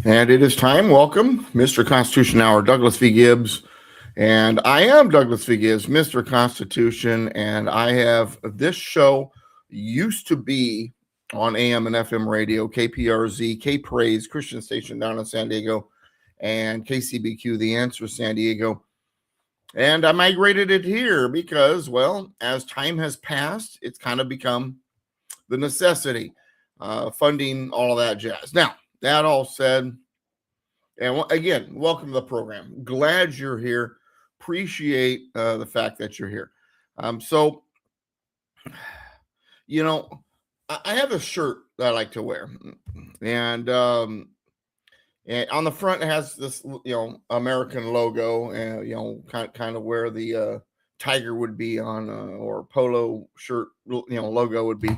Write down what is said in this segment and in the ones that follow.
And it is time. Welcome, Mr. Constitution Hour, Douglas V. Gibbs. And I am Douglas V. Gibbs, Mr. Constitution. And I have this show used to be on AM and FM radio, KPRZ, K Praise, Christian station down in San Diego, and KCBQ, The Answer, San Diego. And I migrated it here because, well, as time has passed, it's kind of become the necessity, funding, all of that jazz. Now, that all said, and again, welcome to the program. Glad you're here. Appreciate the fact that you're here. So, you know, I have a shirt that I like to wear, and on the front it has this, American logo, and kind of where the tiger would be on, or polo shirt, logo would be,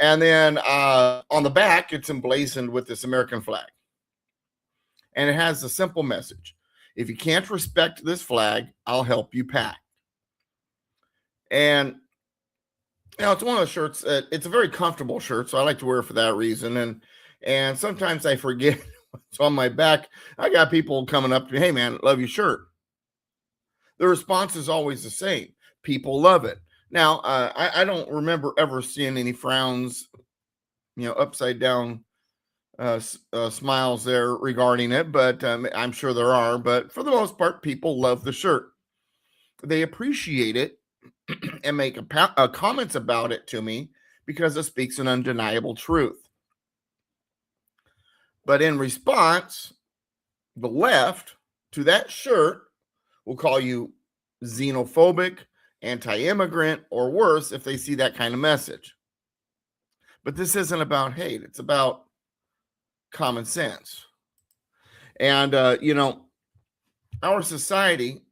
and then on the back it's emblazoned with this American flag. And it has a simple message. If you can't respect this flag, I'll help you pack. And, it's one of the shirts. It's a very comfortable shirt, so I like to wear it for that reason. And sometimes I forget what's on my back. I got people coming up to me, hey, man, love your shirt. The response is always the same. People love it. Now, I don't remember ever seeing any frowns, upside down smiles there regarding it, but I'm sure there are. But for the most part, people love the shirt. They appreciate it and make comments about it to me because it speaks an undeniable truth. But in response, the left to that shirt will call you xenophobic, anti-immigrant, or worse if they see that kind of message. But this isn't about hate. It's about common sense. And, our society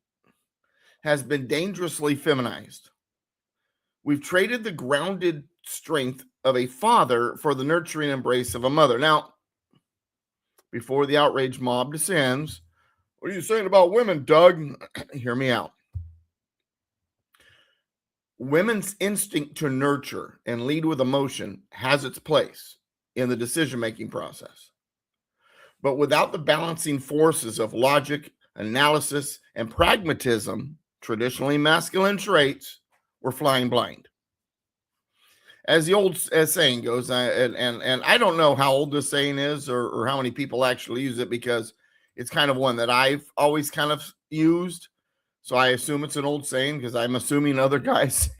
has been dangerously feminized. We've traded the grounded strength of a father for the nurturing embrace of a mother. Now, before the outrage mob descends, what are you saying about women, Doug? Hear me out. Women's instinct to nurture and lead with emotion has its place in the decision-making process. But without the balancing forces of logic, analysis, and pragmatism, traditionally masculine traits, we're flying blind. As the old saying goes, and I don't know how old this saying is or how many people actually use it, because it's kind of one that I've always kind of used. So I assume it's an old saying because I'm assuming other guys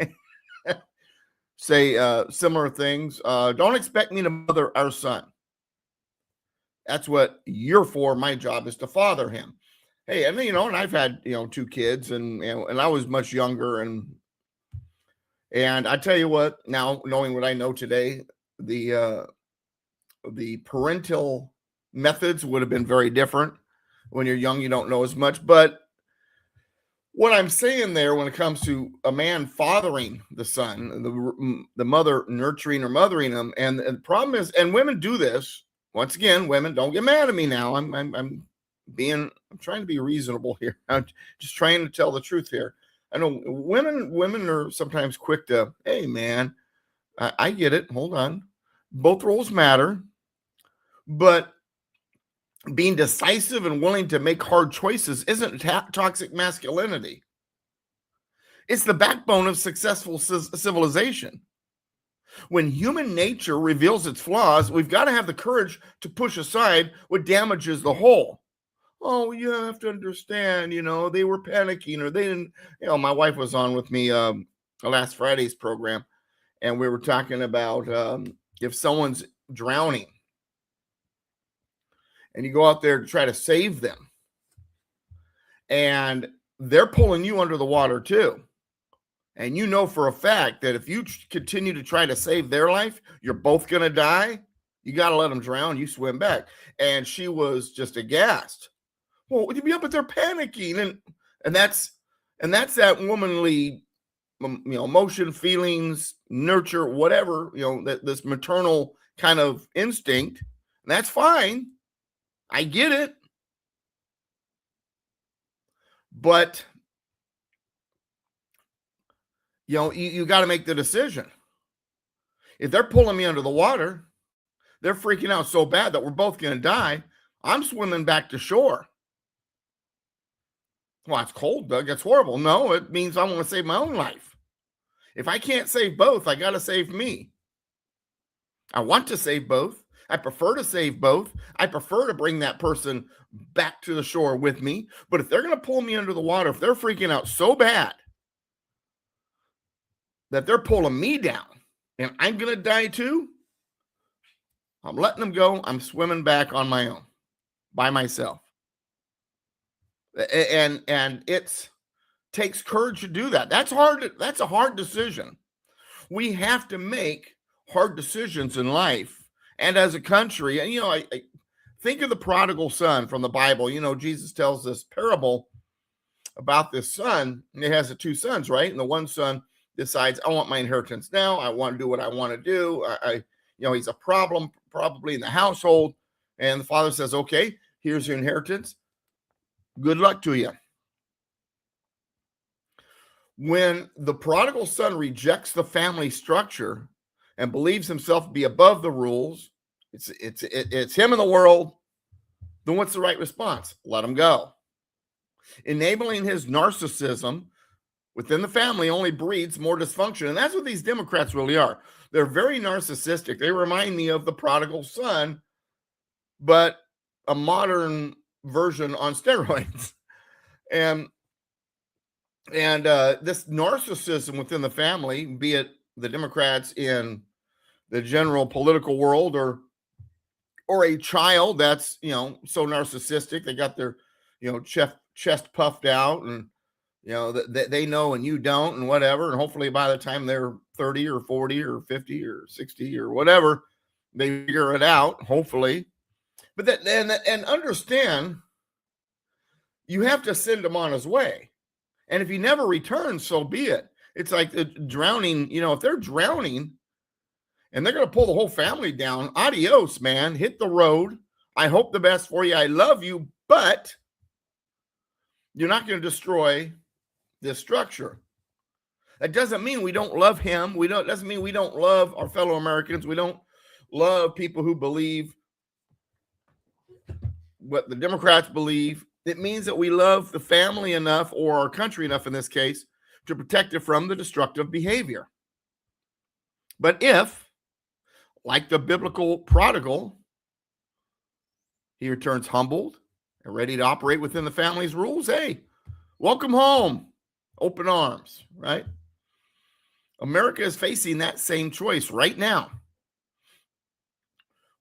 say similar things. Don't expect me to mother our son. That's what you're for. My job is to father him. Hey, and and I've had two kids, and I was much younger, and I tell you what, now knowing what I know today, the parental methods would have been very different. When you're young, you don't know as much, but what I'm saying there, when it comes to a man fathering the son, the mother nurturing or mothering him, and the problem is, and women do this. Once again, women, don't get mad at me now. I'm trying to be reasonable here. I'm just trying to tell the truth here. I know women are sometimes quick to, hey man, I get it. Hold on, both roles matter, but being decisive and willing to make hard choices isn't toxic masculinity. It's the backbone of successful civilization. When human nature reveals its flaws, we've got to have the courage to push aside what damages the whole. Oh, you have to understand, they were panicking, or they didn't, my wife was on with me last Friday's program, and we were talking about if someone's drowning, and you go out there to try to save them, and they're pulling you under the water too. And for a fact that if you continue to try to save their life, you're both going to die. You got to let them drown. You swim back. And she was just aghast. Well, you'd be up there panicking. And that's that womanly, emotion, feelings, nurture, whatever, this maternal kind of instinct. And that's fine. I get it. But you got to make the decision. If they're pulling me under the water, they're freaking out so bad that we're both going to die. I'm swimming back to shore. Well, it's cold, Doug. That's horrible. No, it means I want to save my own life. If I can't save both, I got to save me. I want to save both. I prefer to save both. I prefer to bring that person back to the shore with me. But if they're going to pull me under the water, if they're freaking out so bad that they're pulling me down and I'm going to die too, I'm letting them go. I'm swimming back on my own, by myself. And it takes courage to do that. That's hard. That's a hard decision. We have to make hard decisions in life and as a country. And, I think of the prodigal son from the Bible. Jesus tells this parable about this son. And he has the two sons, right? And the one son decides, I want my inheritance now. I want to do what I want to do. He's a problem probably in the household. And the father says, okay, here's your inheritance. Good luck to you. When the prodigal son rejects the family structure and believes himself to be above the rules, it's him in the world, then what's the right response? Let him go. Enabling his narcissism within the family only breeds more dysfunction. And that's what these Democrats really are. They're very narcissistic. They remind me of the prodigal son, but a modern version on steroids. And this narcissism within the family, be it the Democrats in the general political world or a child that's, so narcissistic, they got their, chest puffed out and, they know and you don't and whatever. And hopefully by the time they're 30 or 40 or 50 or 60 or whatever, they figure it out, hopefully. But and understand, you have to send him on his way. And if he never returns, so be it. It's like the drowning, if they're drowning and they're going to pull the whole family down, adios, man, hit the road. I hope the best for you. I love you, but you're not going to destroy this structure. That doesn't mean we don't love him. Doesn't mean we don't love our fellow Americans. We don't love people who believe what the Democrats believe. It means that we love the family enough, or our country enough in this case, to protect it from the destructive behavior. But if, like the biblical prodigal, he returns humbled and ready to operate within the family's rules, hey, welcome home. Open arms, right? America is facing that same choice right now.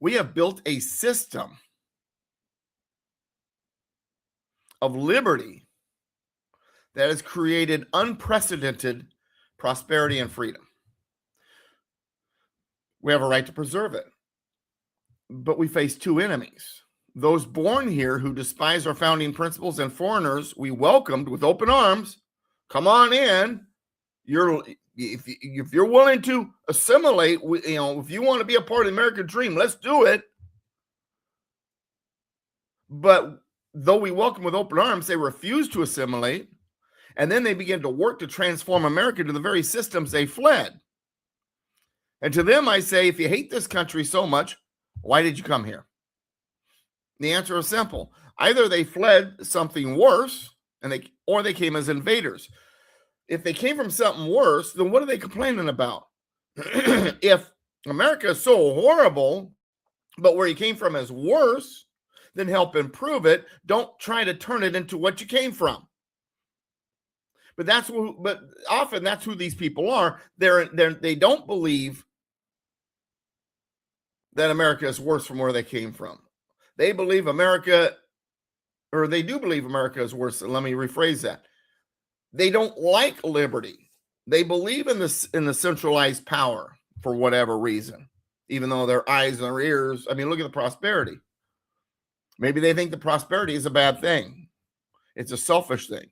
We have built a system of liberty that has created unprecedented prosperity and freedom. We have a right to preserve it. But we face two enemies. Those born here who despise our founding principles, and foreigners we welcomed with open arms. Come on in. If you're willing to assimilate, if you want to be a part of the American dream, let's do it. But though we welcome with open arms, they refuse to assimilate. And then they begin to work to transform America to the very systems they fled. And to them, I say, if you hate this country so much, why did you come here? The answer is simple. Either they fled something worse, or they came as invaders. If they came from something worse, then what are they complaining about? If America is so horrible, but where you came from is worse, then help improve it. Don't try to turn it into what you came from. But often that's who these people are. They don't believe that America is worse from where they came from. They believe America, or they do believe America is worse. Let me rephrase that. They don't like liberty. They believe in the centralized power for whatever reason, even though their eyes and their ears. I mean, look at the prosperity. Maybe they think the prosperity is a bad thing. It's a selfish thing.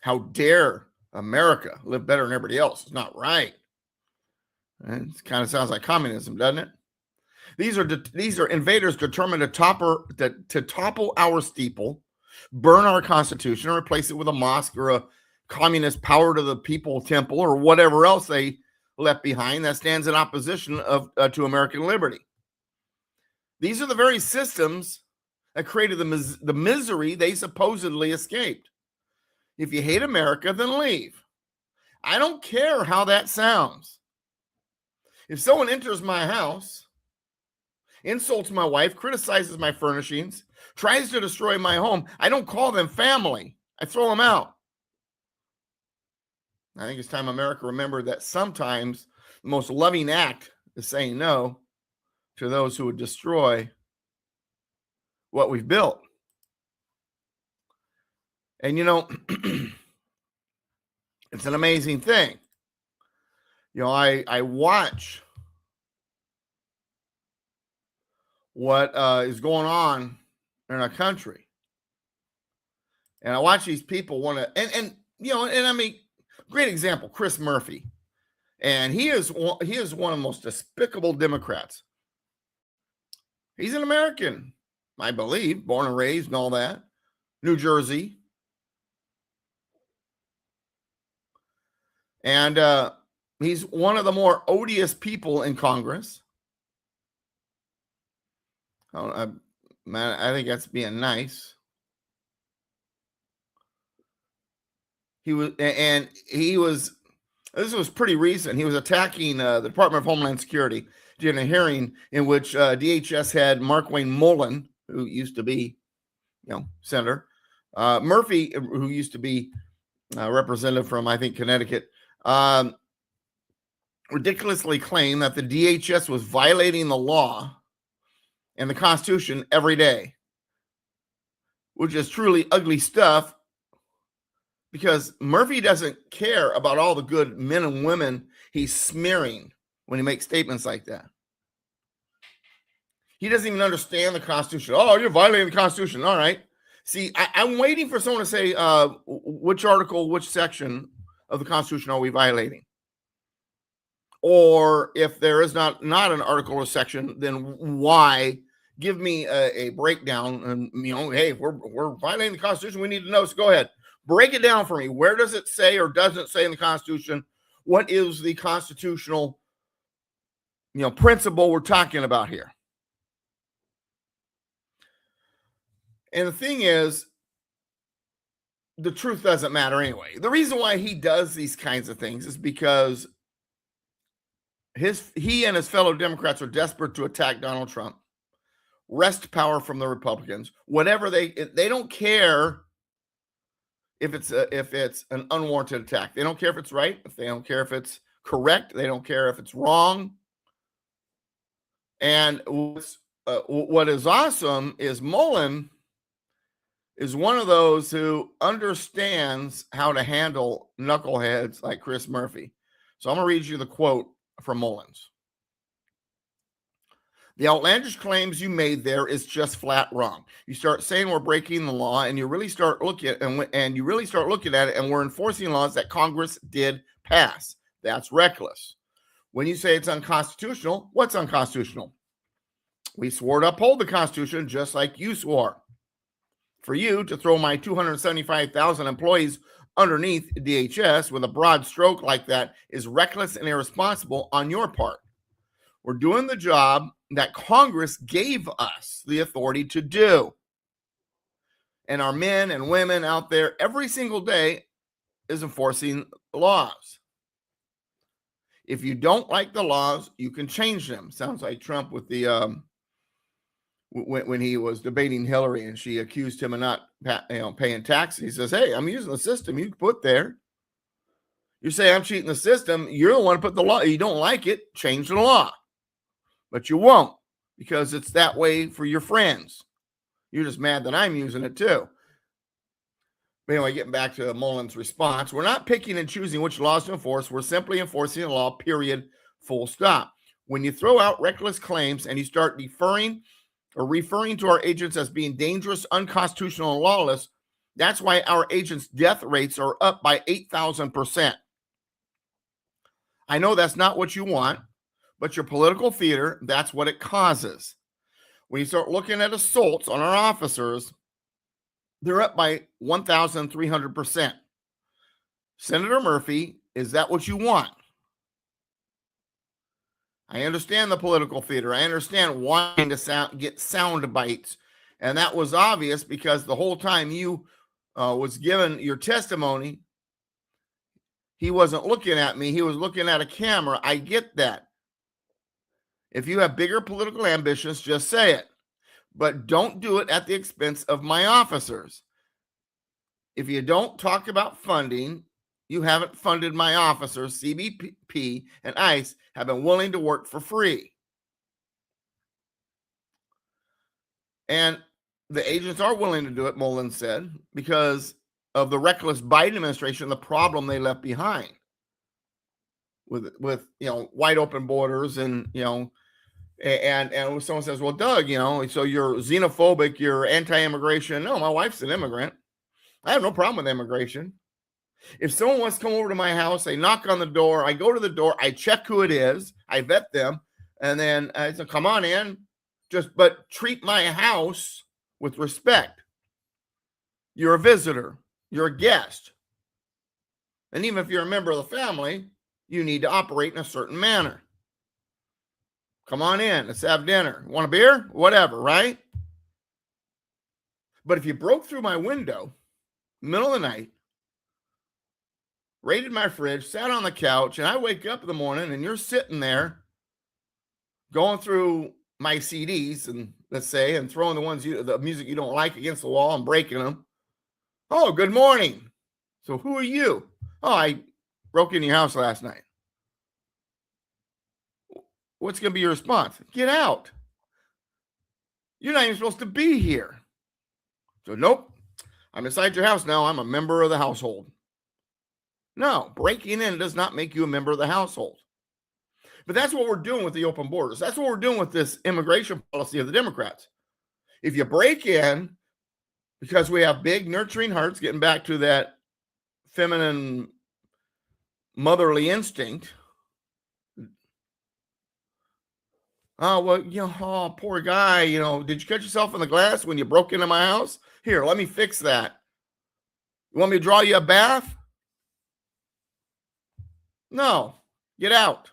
How dare America live better than everybody else? It's not right. And it kind of sounds like communism, doesn't it? These are invaders determined to topple our steeple, burn our Constitution, or replace it with a mosque or a communist power to the people temple or whatever else they left behind that stands in opposition to American liberty. These are the very systems that created the misery they supposedly escaped. If you hate America, then leave. I don't care how that sounds. If someone enters my house, insults my wife, criticizes my furnishings, tries to destroy my home, I don't call them family. I throw them out. I think it's time America remembered that sometimes the most loving act is saying no to those who would destroy what we've built. And it's an amazing thing. I watch what is going on in our country, and I watch these people want to, and I mean, great example, Chris Murphy, and he is one of the most despicable Democrats. He's an American, I believe, born and raised and all that, New Jersey. And he's one of the more odious people in Congress. I think that's being nice. This was pretty recent. He was attacking the Department of Homeland Security during a hearing in which DHS head Markwayne Mullin, who used to be, senator, Murphy, who used to be representative from, I think, Connecticut, ridiculously claimed that the DHS was violating the law and the Constitution every day, which is truly ugly stuff, because Murphy doesn't care about all the good men and women he's smearing when he makes statements like that. He doesn't even understand the Constitution. Oh, you're violating the Constitution. All right. See, I'm waiting for someone to say which article, which section of the Constitution are we violating? Or if there is not an article or section, then why? Give me a breakdown. And hey, if we're violating the Constitution, we need to know. So go ahead, break it down for me. Where does it say or doesn't say in the Constitution? What is the constitutional, principle we're talking about here? And the thing is, the truth doesn't matter anyway. The reason why he does these kinds of things is because he and his fellow Democrats are desperate to attack Donald Trump, wrest power from the Republicans. Whatever they don't care if it's an unwarranted attack. They don't care if it's right. If they don't care if it's correct. They don't care if it's wrong. And what is awesome is Mullin is one of those who understands how to handle knuckleheads like Chris Murphy. So I'm going to read you the quote from Mullin's. The outlandish claims you made there is just flat wrong. You start saying we're breaking the law, and you really start looking at it, and we're enforcing laws that Congress did pass. That's reckless. When you say it's unconstitutional, what's unconstitutional? We swore to uphold the Constitution just like you swore. For you to throw my 275,000 employees underneath DHS with a broad stroke like that is reckless and irresponsible on your part. We're doing the job that Congress gave us the authority to do. And our men and women out there every single day is enforcing laws. If you don't like the laws, you can change them. Sounds like Trump with the when he was debating Hillary and she accused him of not paying taxes. He says, hey, I'm using the system you put there. You say I'm cheating the system. You're the one who put the law. You don't like it, change the law. But you won't, because it's that way for your friends. You're just mad that I'm using it too. But anyway, getting back to Mullin's response, we're not picking and choosing which laws to enforce. We're simply enforcing the law, period, full stop. When you throw out reckless claims and you start referring to our agents as being dangerous, unconstitutional, and lawless, that's why our agents' death rates are up by 8,000%. I know that's not what you want, but your political theater, that's what it causes. When you start looking at assaults on our officers, they're up by 1,300%. Senator Murphy, is that what you want? I understand the political theater. I understand wanting to get sound bites And that was obvious because the whole time you was given your testimony, he wasn't looking at me. He was looking at a camera. I get that. If you have bigger political ambitions, just say it. But don't do it at the expense of my officers. If you don't talk about funding, you haven't funded my officers. CBP and ICE have been willing to work for free. And the agents are willing to do it, Mullin said, because of the reckless Biden administration, the problem they left behind with wide open borders and someone says, well, Doug, so you're xenophobic, you're anti-immigration. No, my wife's an immigrant. I have no problem with immigration. If someone wants to come over to my house, they knock on the door, I go to the door, I check who it is, I vet them, and then I say, come on in, but treat my house with respect. You're a visitor, you're a guest. And even if you're a member of the family, you need to operate in a certain manner. Come on in, let's have dinner. Want a beer? Whatever, right? But if you broke through my window, middle of the night, raided my fridge, sat on the couch, and I wake up in the morning and you're sitting there going through my CDs and let's say, and throwing the music you don't like against the wall and breaking them. Oh, good morning. So who are you? Oh, I broke into your house last night. What's going to be your response? Get out. You're not even supposed to be here. So, nope. I'm inside your house now. I'm a member of the household. No, breaking in does not make you a member of the household. But that's what we're doing with the open borders. That's what we're doing with this immigration policy of the Democrats. If you break in, because we have big nurturing hearts, getting back to that feminine motherly instinct. Oh, well, oh, poor guy, did you cut yourself in the glass when you broke into my house? Here, let me fix that. You want me to draw you a bath? No, get out.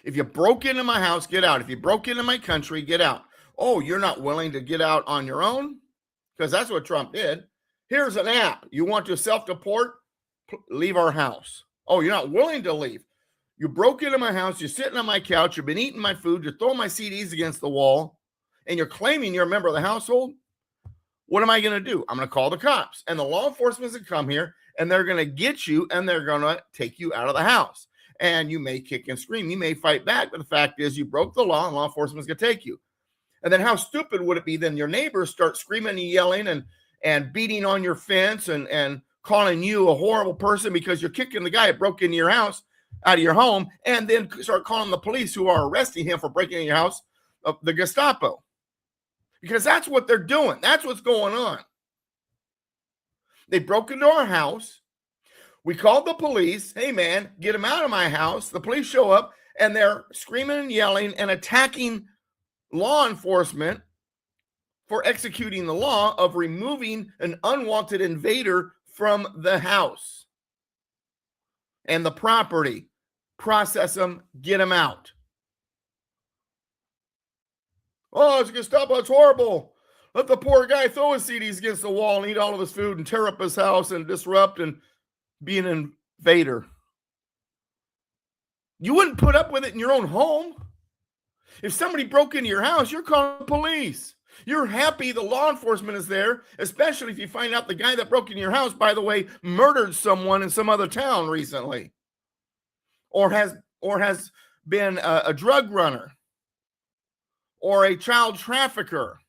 If you broke into my house, get out. If you broke into my country, get out. Oh, you're not willing to get out on your own? Because that's what Trump did. Here's an app. You want to self-deport? Leave our house. Oh, you're not willing to leave. You broke into my house. You're sitting on my couch. You've been eating my food. You're throwing my CDs against the wall. And you're claiming you're a member of the household? What am I going to do? I'm going to call the cops. And the law enforcement is going to come here. And they're going to get you. And they're going to take you out of the house. And you may kick and scream. You may fight back. But the fact is you broke the law. And law enforcement is going to take you. And then how stupid would it be then your neighbors start screaming and yelling and beating on your fence and calling you a horrible person because you're kicking the guy that broke into your house out of your home, and then start calling the police who are arresting him for breaking into your house, the Gestapo. Because that's what they're doing. That's what's going on. They broke into our house. We called the police. Hey, man, get him out of my house. The police show up, and they're screaming and yelling and attacking law enforcement for executing the law of removing an unwanted invader from the house and the property. Process them, get them out. Oh, it's Gestapo, it's horrible. Let the poor guy throw his CDs against the wall and eat all of his food and tear up his house and disrupt and be an invader. You wouldn't put up with it in your own home. If somebody broke into your house, you're calling the police. You're happy the law enforcement is there, especially if you find out the guy that broke into your house, by the way, murdered someone in some other town recently, or has been a drug runner or a child trafficker.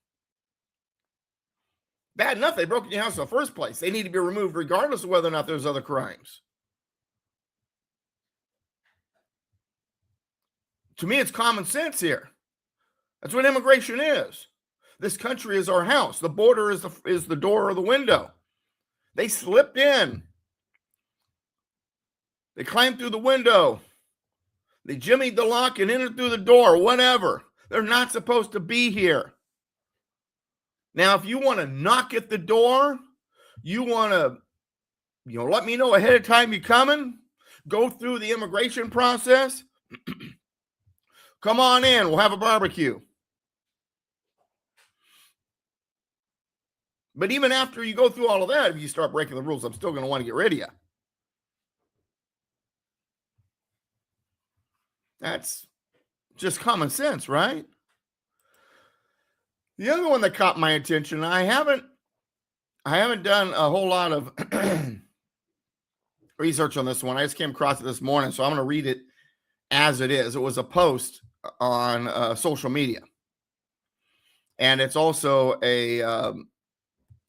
Bad enough they broke into your house in the first place. They need to be removed regardless of whether or not there's other crimes. To me, it's common sense here. That's what immigration is. This country is our house. The border is the door or the window. They slipped in. They climbed through the window. They jimmied the lock and entered through the door, whatever. They're not supposed to be here. Now, if you want to knock at the door, you want to, let me know ahead of time you're coming, go through the immigration process. Come on in. We'll have a barbecue. But even after you go through all of that, if you start breaking the rules, I'm still going to want to get rid of you. That's just common sense, right? The other one that caught my attention, I haven't done a whole lot of research on this one. I just came across it this morning, so I'm going to read it as it is. It was a post on social media, and it's also a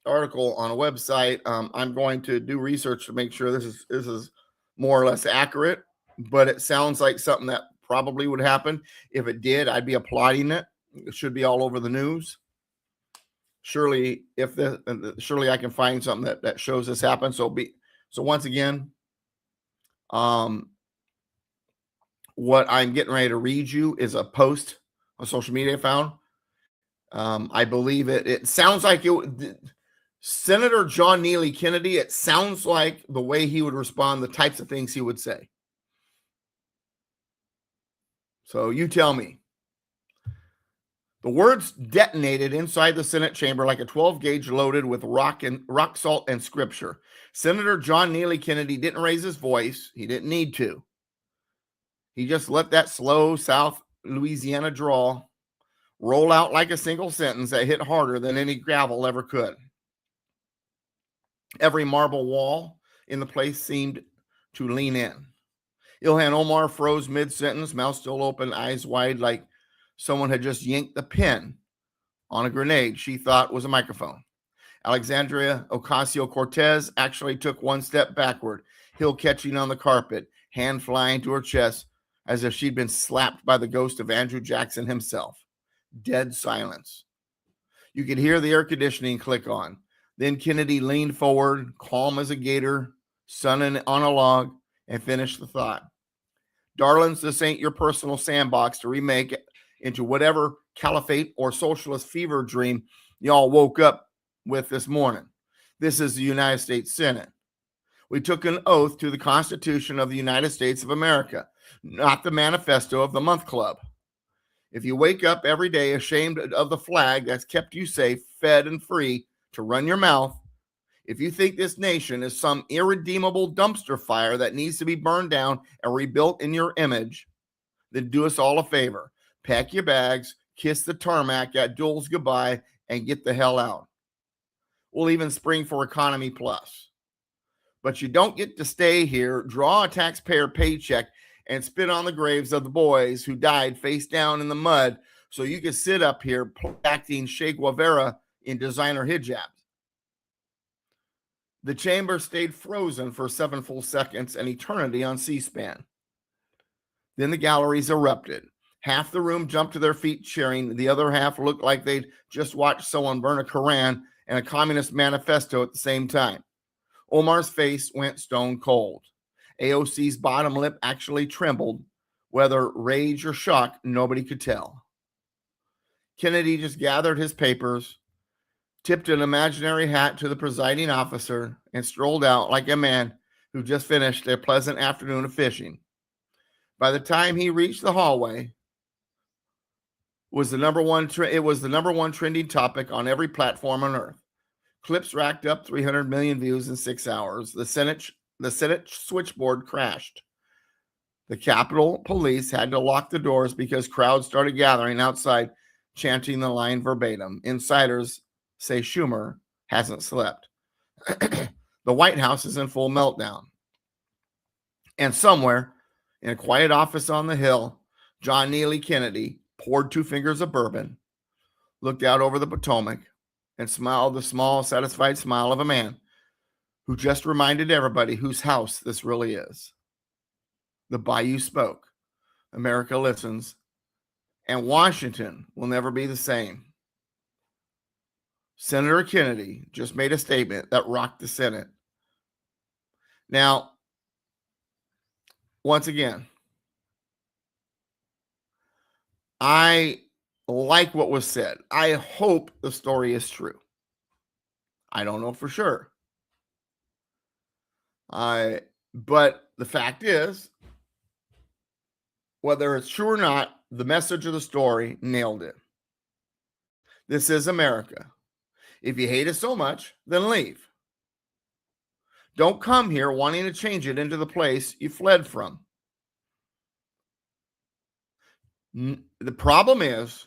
article on a website. I'm going to do research to make sure this is more or less accurate, but it sounds like something that probably would happen. If it did, I'd be applauding it. It should be all over the news. Surely, surely I can find something that shows this happen. So once again, what I'm getting ready to read you is a post on social media I found. I believe it sounds like Senator John Neely Kennedy, it sounds like the way he would respond, the types of things he would say. So you tell me. The words detonated inside the Senate chamber like a 12 gauge loaded with rock salt and scripture. Senator John Neely Kennedy didn't raise his voice. He didn't need to. He just let that slow South Louisiana drawl roll out like a single sentence that hit harder than any gravel ever could. Every marble wall in the place seemed to lean in. Ilhan Omar froze mid-sentence, mouth still open, eyes wide, like someone had just yanked the pin on a grenade she thought was a microphone. Alexandria Ocasio-Cortez actually took one step backward, heel catching on the carpet, hand flying to her chest as if she'd been slapped by the ghost of Andrew Jackson himself. Dead silence. You could hear the air conditioning click on. Then Kennedy leaned forward, calm as a gator, sunning on a log, and finished the thought. Darlings, this ain't your personal sandbox to remake it into whatever caliphate or socialist fever dream y'all woke up with this morning. This is the United States Senate. We took an oath to the Constitution of the United States of America, not the manifesto of the Month Club. If you wake up every day ashamed of the flag that's kept you safe, fed, and free to run your mouth, if you think this nation is some irredeemable dumpster fire that needs to be burned down and rebuilt in your image, then do us all a favor. Pack your bags, kiss the tarmac at Duels goodbye, and get the hell out. We'll even spring for Economy Plus. But you don't get to stay here, draw a taxpayer paycheck, and spit on the graves of the boys who died face down in the mud so you can sit up here acting Che Guevara in designer hijabs. The chamber stayed frozen for 7 full seconds, an eternity on C-SPAN. Then the galleries erupted. Half the room jumped to their feet cheering. The other half looked like they'd just watched someone burn a Koran and a communist manifesto at the same time. Omar's face went stone cold. AOC's bottom lip actually trembled. Whether rage or shock, nobody could tell. Kennedy just gathered his papers, tipped an imaginary hat to the presiding officer, and strolled out like a man who just finished a pleasant afternoon of fishing. By the time he reached the hallway, it was the number one trending topic on every platform on earth. Clips racked up 300 million views in 6 hours. The Senate switchboard crashed. The Capitol Police had to lock the doors because crowds started gathering outside, chanting the line verbatim. Insiders say Schumer hasn't slept. The White House is in full meltdown. And somewhere in a quiet office on the Hill, John Neely Kennedy poured 2 fingers of bourbon, looked out over the Potomac, and smiled the small, satisfied smile of a man who just reminded everybody whose house this really is. The Bayou spoke. America listens. And Washington will never be the same. Senator Kennedy just made a statement that rocked the Senate. Now, once again, I like what was said. I hope the story is true. I don't know for sure. But the fact is, whether it's true or not, the message of the story nailed it. This is America. If you hate it so much, then leave. Don't come here wanting to change it into the place you fled from. The problem is,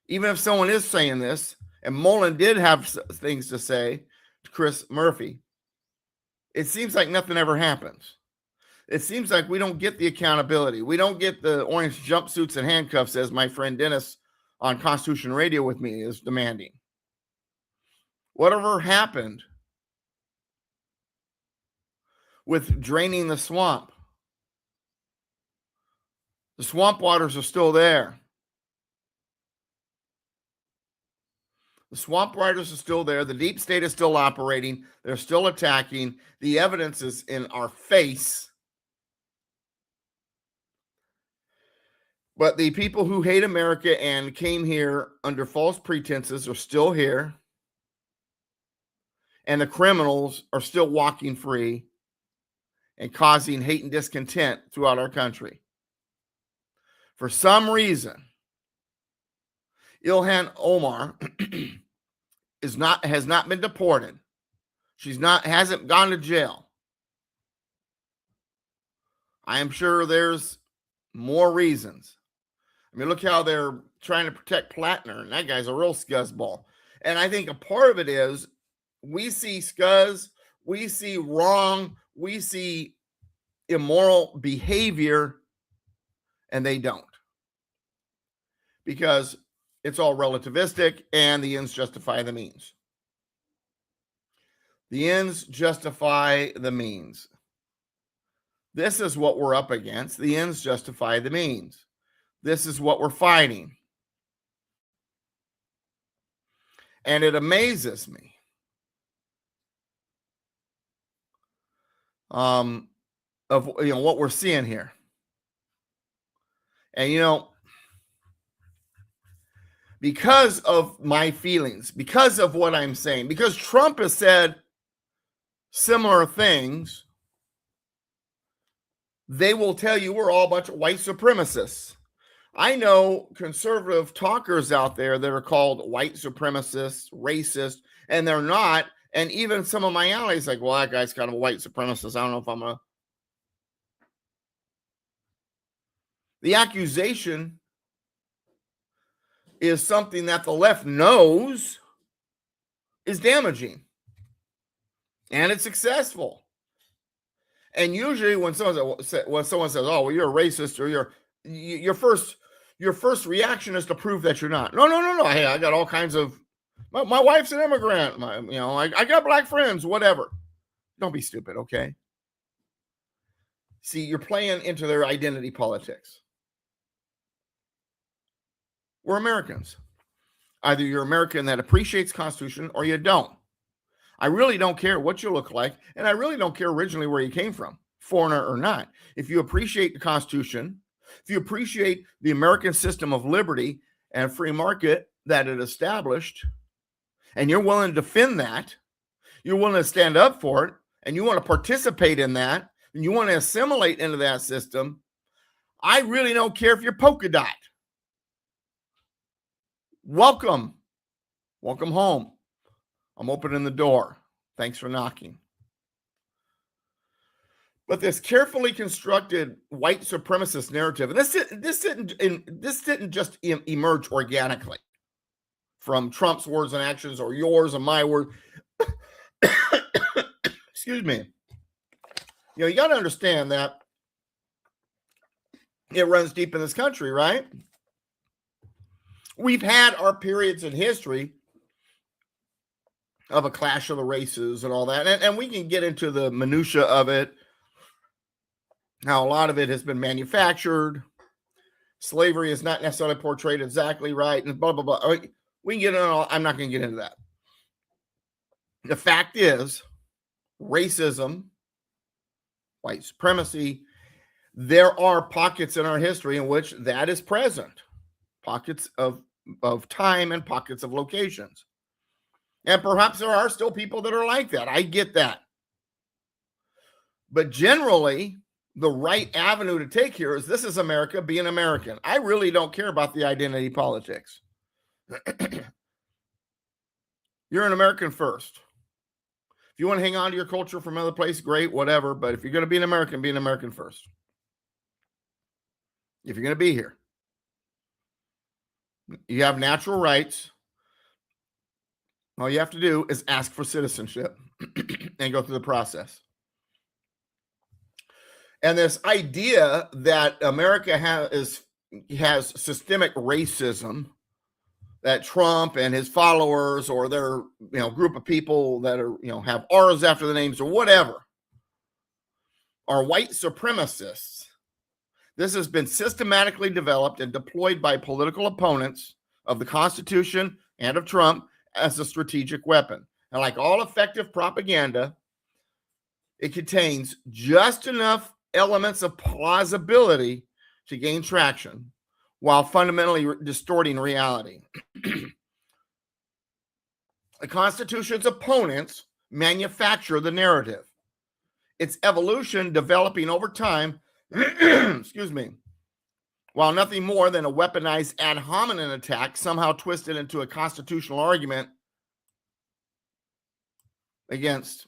even if someone is saying this, and Mullin did have things to say to Chris Murphy, it seems like nothing ever happens. It seems like we don't get the accountability. We don't get the orange jumpsuits and handcuffs, as my friend Dennis on Constitution Radio with me is demanding. Whatever happened with draining the swamp? The swamp waters are still there. The swamp waters are still there. The deep state is still operating. They're still attacking. The evidence is in our face. But the people who hate America and came here under false pretenses are still here. And the criminals are still walking free and causing hate and discontent throughout our country. For some reason, Ilhan Omar has not been deported. Hasn't gone to jail. I am sure there's more reasons. I mean, look how they're trying to protect Plattner, and that guy's a real scuzzball. And I think a part of it is we see scuzz, we see wrong, we see immoral behavior, and they don't. Because it's all relativistic, and the ends justify the means. The ends justify the means. This is what we're up against. The ends justify the means. This is what we're fighting. And it amazes me of what we're seeing here. And because of my feelings, because of what I'm saying, because Trump has said similar things, they will tell you we're all a bunch of white supremacists. I know conservative talkers out there that are called white supremacists, racist, and they're not. And even some of my allies like, well, that guy's kind of a white supremacist. I don't know if I'm a... The accusation is something that the left knows is damaging. And it's successful. And usually when someone says, oh, well, you're a racist, or your first reaction is to prove that you're not. No. Hey, I got all kinds of, my wife's an immigrant. I got black friends, whatever. Don't be stupid, okay? See, you're playing into their identity politics. We're Americans. Either you're American that appreciates Constitution or you don't. I really don't care what you look like, and I really don't care originally where you came from, foreigner or not. If you appreciate the Constitution, if you appreciate the American system of liberty and free market that it established, and you're willing to defend that, you're willing to stand up for it, and you want to participate in that, and you want to assimilate into that system, I really don't care if you're polka dot. Welcome home. I'm opening the door. Thanks for knocking. But this carefully constructed white supremacist narrative, and this didn't just emerge organically from Trump's words and actions or yours and my word. Excuse me. You got to understand that it runs deep in this country, right? We've had our periods in history of a clash of the races and all that. And we can get into the minutia of it, how a lot of it has been manufactured. Slavery is not necessarily portrayed exactly right, and blah, blah, blah. We can get into all. I'm not going to get into that. The fact is, racism, white supremacy, there are pockets in our history in which that is present. Pockets of time and pockets of locations. And perhaps there are still people that are like that. I get that. But generally, the right avenue to take here is this is America being American. I really don't care about the identity politics. You're an American first. If you want to hang on to your culture from another place, great, whatever. But if you're going to be an American first. If you're going to be here, you have natural rights. All you have to do is ask for citizenship and go through the process. And this idea that America has systemic racism, that Trump and his followers or their group of people that are have R's after the names or whatever are white supremacists. This has been systematically developed and deployed by political opponents of the Constitution and of Trump as a strategic weapon. And like all effective propaganda, it contains just enough elements of plausibility to gain traction while fundamentally distorting reality. The Constitution's opponents manufacture the narrative. Its evolution developing over time, excuse me, while nothing more than a weaponized ad hominem attack somehow twisted into a constitutional argument against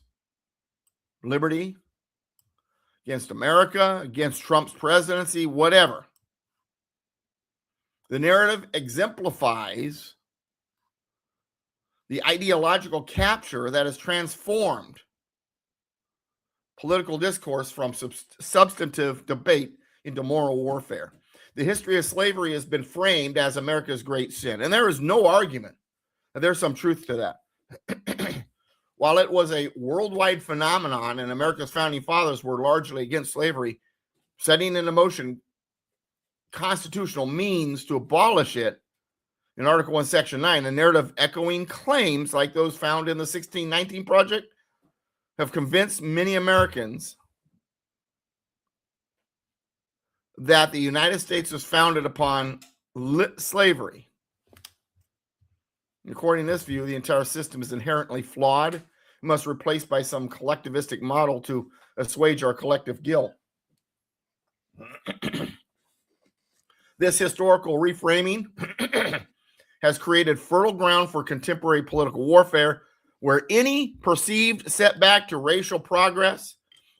liberty, against America, against Trump's presidency, whatever. The narrative exemplifies the ideological capture that has transformed political discourse from substantive debate into moral warfare. The history of slavery has been framed as America's great sin, and there is no argument that there's some truth to that. While it was a worldwide phenomenon and America's founding fathers were largely against slavery, setting into motion constitutional means to abolish it in Article 1, Section 9, the narrative echoing claims like those found in the 1619 Project have convinced many Americans that the United States was founded upon slavery. According to this view, the entire system is inherently flawed. It must be replaced by some collectivistic model to assuage our collective guilt. This historical reframing has created fertile ground for contemporary political warfare, where any perceived setback to racial progress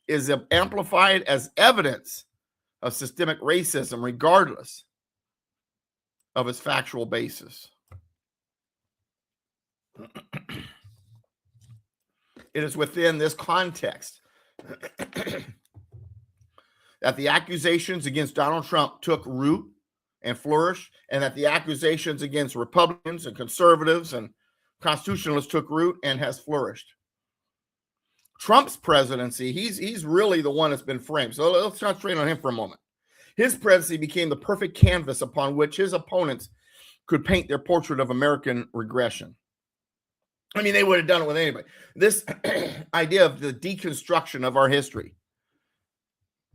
is amplified as evidence of systemic racism, regardless of its factual basis. It is within this context that the accusations against Donald Trump took root and flourished, and that the accusations against Republicans and conservatives and constitutionalists took root and has flourished. Trump's presidency, he's really the one that's been framed. So let's concentrate on him for a moment. His presidency became the perfect canvas upon which his opponents could paint their portrait of American regression. I mean, they would have done it with anybody. This idea of the deconstruction of our history.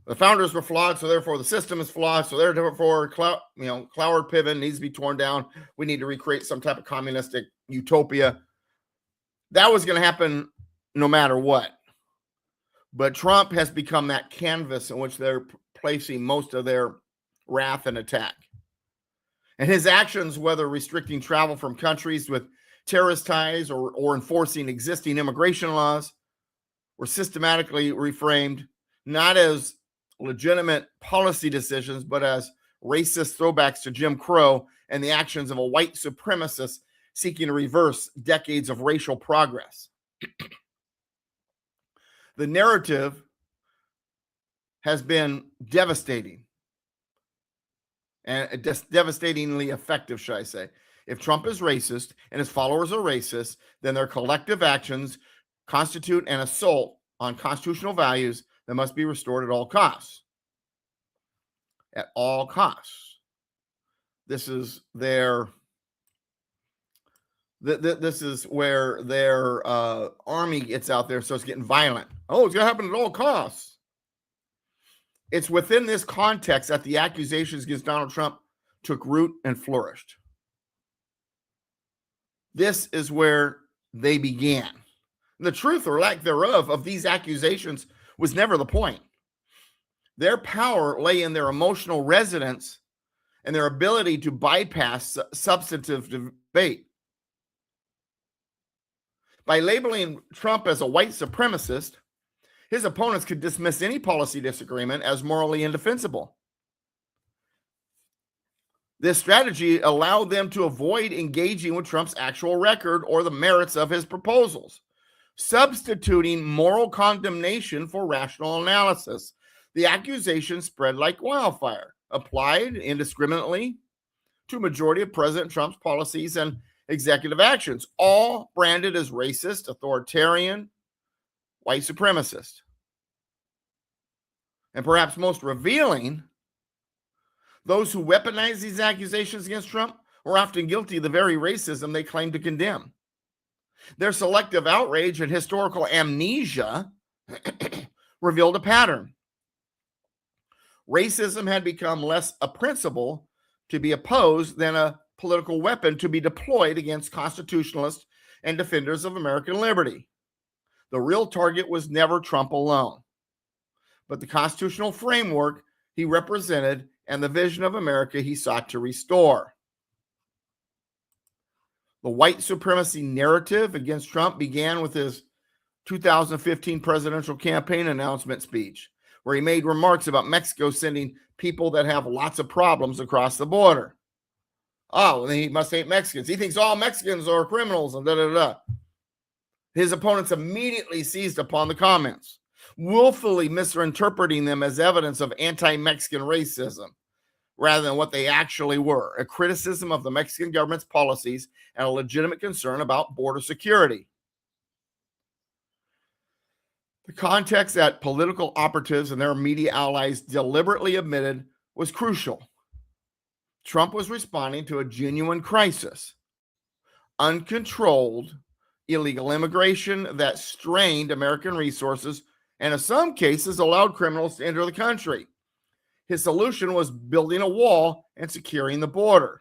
The founders were flawed, so therefore the system is flawed. So therefore, Cloward Piven needs to be torn down. We need to recreate some type of communistic utopia. That was going to happen no matter what. But Trump has become that canvas in which they're placing most of their wrath and attack. And his actions, whether restricting travel from countries with terrorist ties or enforcing existing immigration laws, were systematically reframed not as legitimate policy decisions, but as racist throwbacks to Jim Crow and the actions of a white supremacist seeking to reverse decades of racial progress. The narrative has been devastating and devastatingly effective, should I say. If Trump is racist and his followers are racist, then their collective actions constitute an assault on constitutional values that must be restored at all costs. At all costs. This is their this is where their army gets out there, so it's getting violent. Oh, it's going to happen at all costs. It's within this context that the accusations against Donald Trump took root and flourished. This is where they began. The truth or lack thereof of these accusations was never the point. Their power lay in their emotional resonance and their ability to bypass substantive debate. By labeling Trump as a white supremacist, his opponents could dismiss any policy disagreement as morally indefensible. This strategy allowed them to avoid engaging with Trump's actual record or the merits of his proposals, substituting moral condemnation for rational analysis. The accusations spread like wildfire, applied indiscriminately to a majority of President Trump's policies and executive actions, all branded as racist, authoritarian, white supremacist. And perhaps most revealing, those who weaponize these accusations against Trump were often guilty of the very racism they claim to condemn. Their selective outrage and historical amnesia revealed a pattern. Racism had become less a principle to be opposed than a political weapon to be deployed against constitutionalists and defenders of American liberty. The real target was never Trump alone, but the constitutional framework he represented and the vision of America he sought to restore. The white supremacy narrative against Trump began with his 2015 presidential campaign announcement speech, where he made remarks about Mexico sending people that have lots of problems across the border. Oh, well, he must hate Mexicans. He thinks all Mexicans are criminals and da-da-da. His opponents immediately seized upon the comments, willfully misinterpreting them as evidence of anti-Mexican racism rather than what they actually were, a criticism of the Mexican government's policies and a legitimate concern about border security. The context that political operatives and their media allies deliberately omitted was crucial. Trump was responding to a genuine crisis, uncontrolled illegal immigration that strained American resources and in some cases allowed criminals to enter the country. His solution was building a wall and securing the border,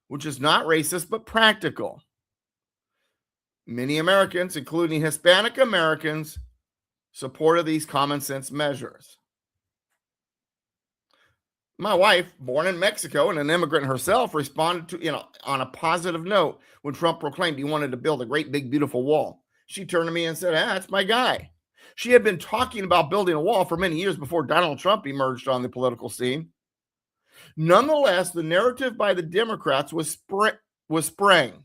which is not racist but practical. Many Americans, including Hispanic Americans, supported these common sense measures. My wife, born in Mexico and an immigrant herself, responded to, on a positive note when Trump proclaimed he wanted to build a great, big, beautiful wall. She turned to me and said, that's my guy. She had been talking about building a wall for many years before Donald Trump emerged on the political scene. Nonetheless, the narrative by the Democrats was spraying.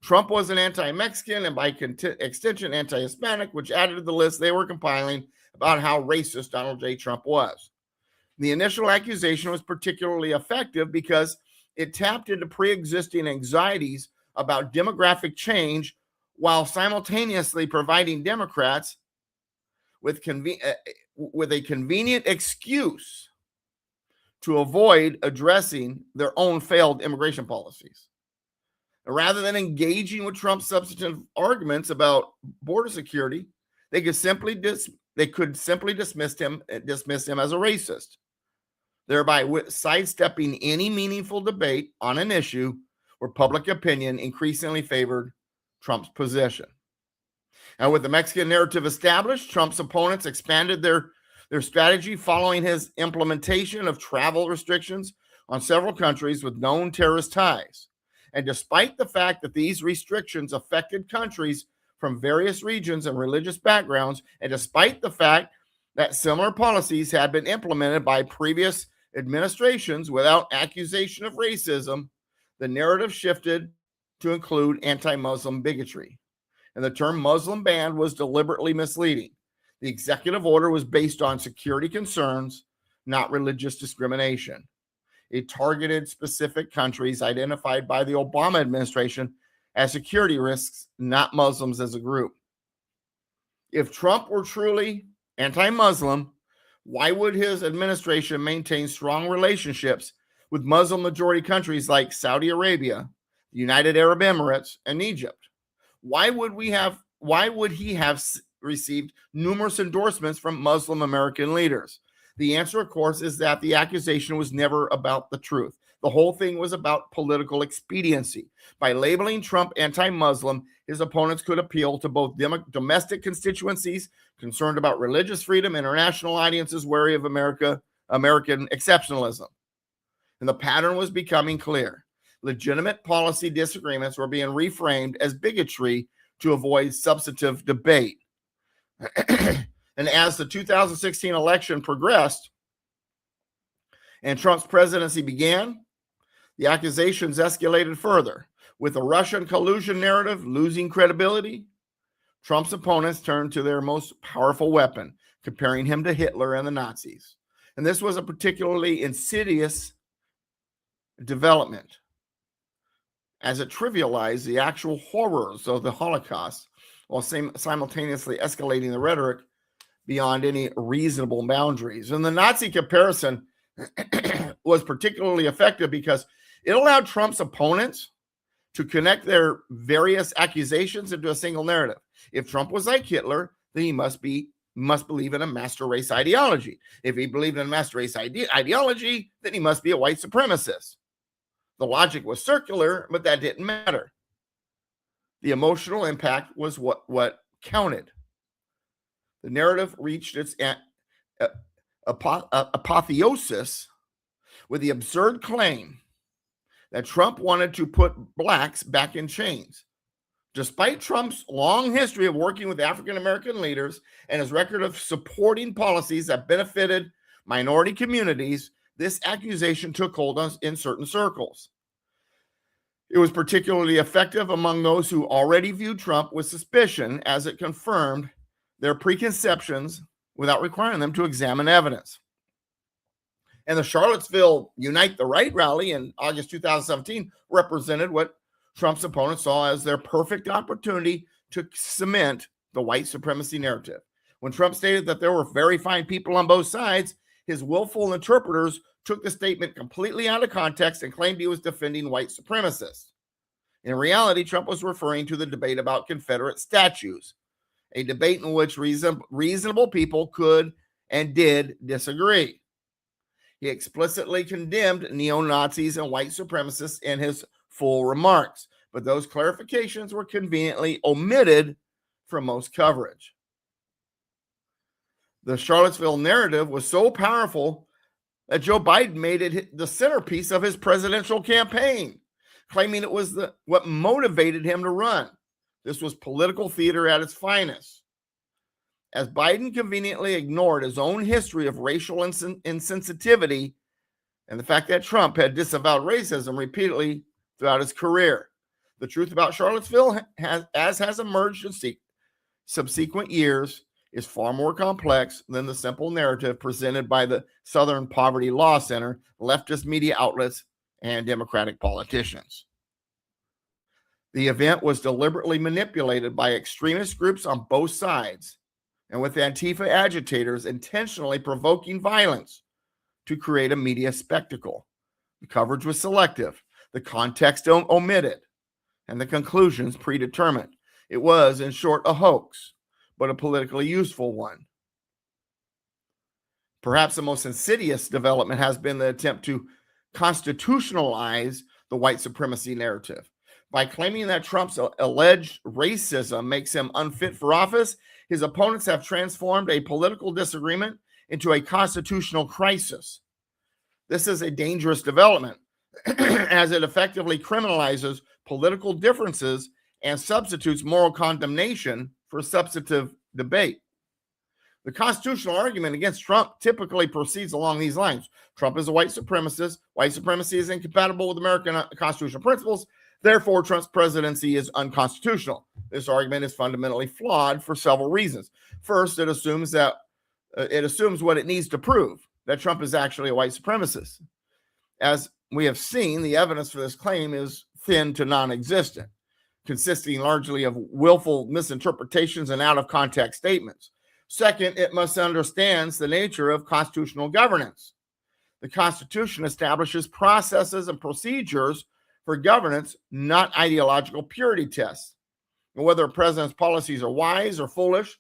Trump was an anti-Mexican and by extension anti-Hispanic, which added to the list they were compiling about how racist Donald J. Trump was. The initial accusation was particularly effective because it tapped into pre-existing anxieties about demographic change while simultaneously providing Democrats with a convenient excuse to avoid addressing their own failed immigration policies. Rather than engaging with Trump's substantive arguments about border security, they could simply dismiss him as a racist, thereby sidestepping any meaningful debate on an issue where public opinion increasingly favored Trump's position. And with the Mexican narrative established, Trump's opponents expanded their strategy following his implementation of travel restrictions on several countries with known terrorist ties. And despite the fact that these restrictions affected countries from various regions and religious backgrounds, and despite the fact that similar policies had been implemented by previous administrations without accusation of racism, the narrative shifted to include anti-Muslim bigotry. And the term Muslim ban was deliberately misleading. The executive order was based on security concerns, not religious discrimination. It targeted specific countries identified by the Obama administration as security risks, not Muslims as a group. If Trump were truly anti-Muslim, why would his administration maintain strong relationships with Muslim-majority countries like Saudi Arabia, the United Arab Emirates, and Egypt? Why would he have received numerous endorsements from Muslim American leaders? The answer, of course, is that the accusation was never about the truth. The whole thing was about political expediency. By labeling Trump anti-Muslim, his opponents could appeal to both domestic constituencies concerned about religious freedom, international audiences wary of American exceptionalism. And the pattern was becoming clear. Legitimate policy disagreements were being reframed as bigotry to avoid substantive debate. And as the 2016 election progressed and Trump's presidency began, the accusations escalated further. With the Russian collusion narrative losing credibility, Trump's opponents turned to their most powerful weapon, comparing him to Hitler and the Nazis. And this was a particularly insidious development, as it trivialized the actual horrors of the Holocaust while simultaneously escalating the rhetoric beyond any reasonable boundaries. And the Nazi comparison was particularly effective because it allowed Trump's opponents to connect their various accusations into a single narrative. If Trump was like Hitler, then he must believe in a master race ideology. If he believed in a master race ideology, then he must be a white supremacist. The logic was circular, but that didn't matter. The emotional impact was what counted. The narrative reached its apotheosis with the absurd claim that Trump wanted to put blacks back in chains. Despite Trump's long history of working with African American leaders and his record of supporting policies that benefited minority communities, this accusation took hold in certain circles. It was particularly effective among those who already viewed Trump with suspicion, as it confirmed their preconceptions without requiring them to examine evidence. And the Charlottesville Unite the Right rally in August 2017 represented what Trump's opponents saw as their perfect opportunity to cement the white supremacy narrative. When Trump stated that there were very fine people on both sides, his willful interpreters took the statement completely out of context and claimed he was defending white supremacists. In reality, Trump was referring to the debate about Confederate statues, a debate in which reasonable people could and did disagree. He explicitly condemned neo-Nazis and white supremacists in his full remarks, but those clarifications were conveniently omitted from most coverage. The Charlottesville narrative was so powerful that Joe Biden made it the centerpiece of his presidential campaign, claiming it was what motivated him to run. This was political theater at its finest. As Biden conveniently ignored his own history of racial insensitivity and the fact that Trump had disavowed racism repeatedly throughout his career. The truth about Charlottesville, as has emerged in subsequent years, is far more complex than the simple narrative presented by the Southern Poverty Law Center, leftist media outlets, and Democratic politicians. The event was deliberately manipulated by extremist groups on both sides, and with Antifa agitators intentionally provoking violence to create a media spectacle. The coverage was selective, the context omitted, and the conclusions predetermined. It was, in short, a hoax, but a politically useful one. Perhaps the most insidious development has been the attempt to constitutionalize the white supremacy narrative. By claiming that Trump's alleged racism makes him unfit for office, his opponents have transformed a political disagreement into a constitutional crisis. This is a dangerous development, as it effectively criminalizes political differences and substitutes moral condemnation for substantive debate. The constitutional argument against Trump typically proceeds along these lines. Trump is a white supremacist. White supremacy is incompatible with American constitutional principles. Therefore, Trump's presidency is unconstitutional. This argument is fundamentally flawed for several reasons. First, it assumes what it needs to prove, that Trump is actually a white supremacist. As we have seen, the evidence for this claim is thin to non-existent, consisting largely of willful misinterpretations and out-of-context statements. Second, it misunderstands the nature of constitutional governance. The Constitution establishes processes and procedures for governance, not ideological purity tests. And whether a president's policies are wise or foolish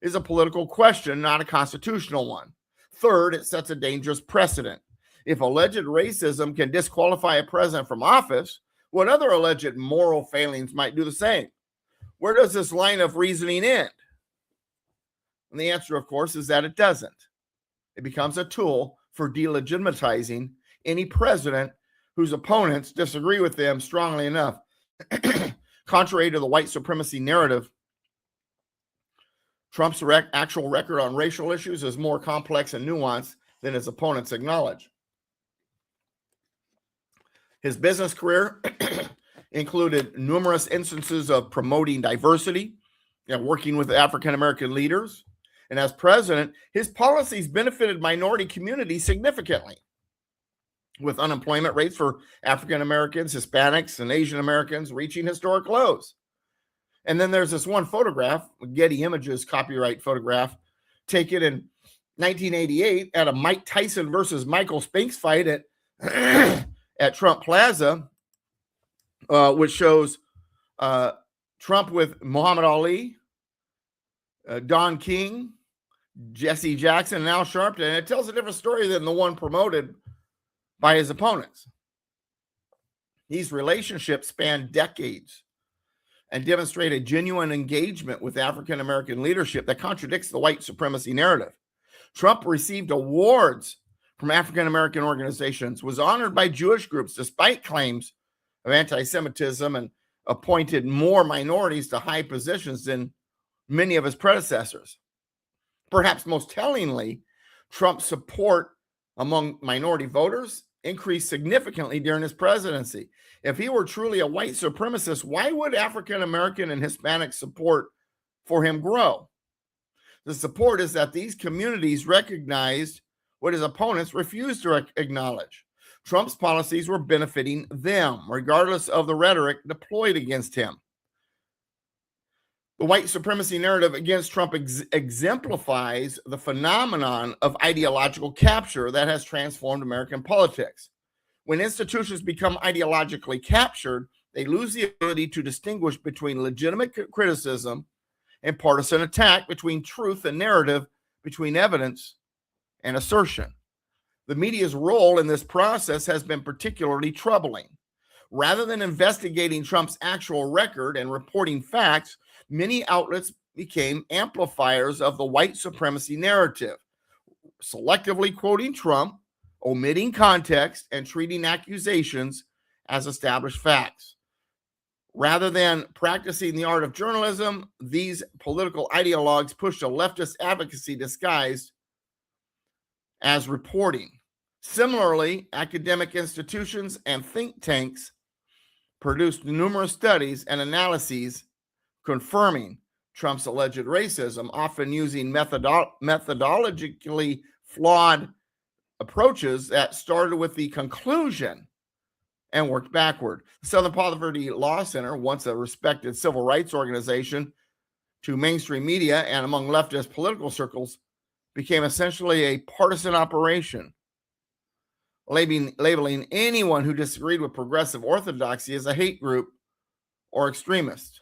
is a political question, not a constitutional one. Third, it sets a dangerous precedent. If alleged racism can disqualify a president from office, what other alleged moral failings might do the same? Where does this line of reasoning end? And the answer, of course, is that it doesn't. It becomes a tool for delegitimizing any president whose opponents disagree with them strongly enough. Contrary to the white supremacy narrative, Trump's actual record on racial issues is more complex and nuanced than his opponents acknowledge. His business career included numerous instances of promoting diversity and working with African American leaders. And as president, his policies benefited minority communities significantly, with unemployment rates for African Americans, Hispanics, and Asian Americans reaching historic lows. And then there's this one photograph, Getty Images copyright photograph, taken in 1988 at a Mike Tyson versus Michael Spinks fight at Trump Plaza, which shows Trump with Muhammad Ali, Don King, Jesse Jackson, and Al Sharpton. And it tells a different story than the one promoted by his opponents. These relationships span decades and demonstrate a genuine engagement with African American leadership that contradicts the white supremacy narrative. Trump received awards from African American organizations, was honored by Jewish groups despite claims of anti-Semitism, and appointed more minorities to high positions than many of his predecessors. Perhaps most tellingly, Trump's support among minority voters increased significantly during his presidency. If he were truly a white supremacist, why would African American and Hispanic support for him grow? The support is that these communities recognized what his opponents refused to acknowledge. Trump's policies were benefiting them, regardless of the rhetoric deployed against him. The white supremacy narrative against Trump exemplifies the phenomenon of ideological capture that has transformed American politics. When institutions become ideologically captured, they lose the ability to distinguish between legitimate criticism and partisan attack, between truth and narrative, between evidence and assertion. The media's role in this process has been particularly troubling. Rather than investigating Trump's actual record and reporting facts, many outlets became amplifiers of the white supremacy narrative, selectively quoting Trump, omitting context, and treating accusations as established facts. Rather than practicing the art of journalism, these political ideologues pushed a leftist advocacy disguised as reporting. Similarly, academic institutions and think tanks produced numerous studies and analyses confirming Trump's alleged racism, often using methodologically flawed approaches that started with the conclusion and worked backward. The Southern Poverty Law Center, once a respected civil rights organization to mainstream media and among leftist political circles, became essentially a partisan operation, labeling anyone who disagreed with progressive orthodoxy as a hate group or extremist.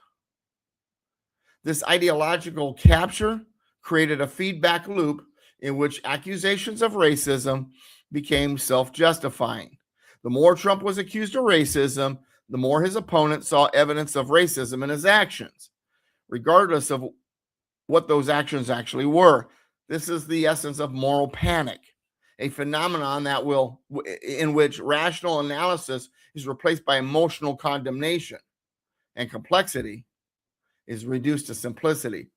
This ideological capture created a feedback loop in which accusations of racism became self-justifying. The more Trump was accused of racism, the more his opponents saw evidence of racism in his actions, regardless of what those actions actually were. This is the essence of moral panic, a phenomenon in which rational analysis is replaced by emotional condemnation, and complexity is reduced to simplicity.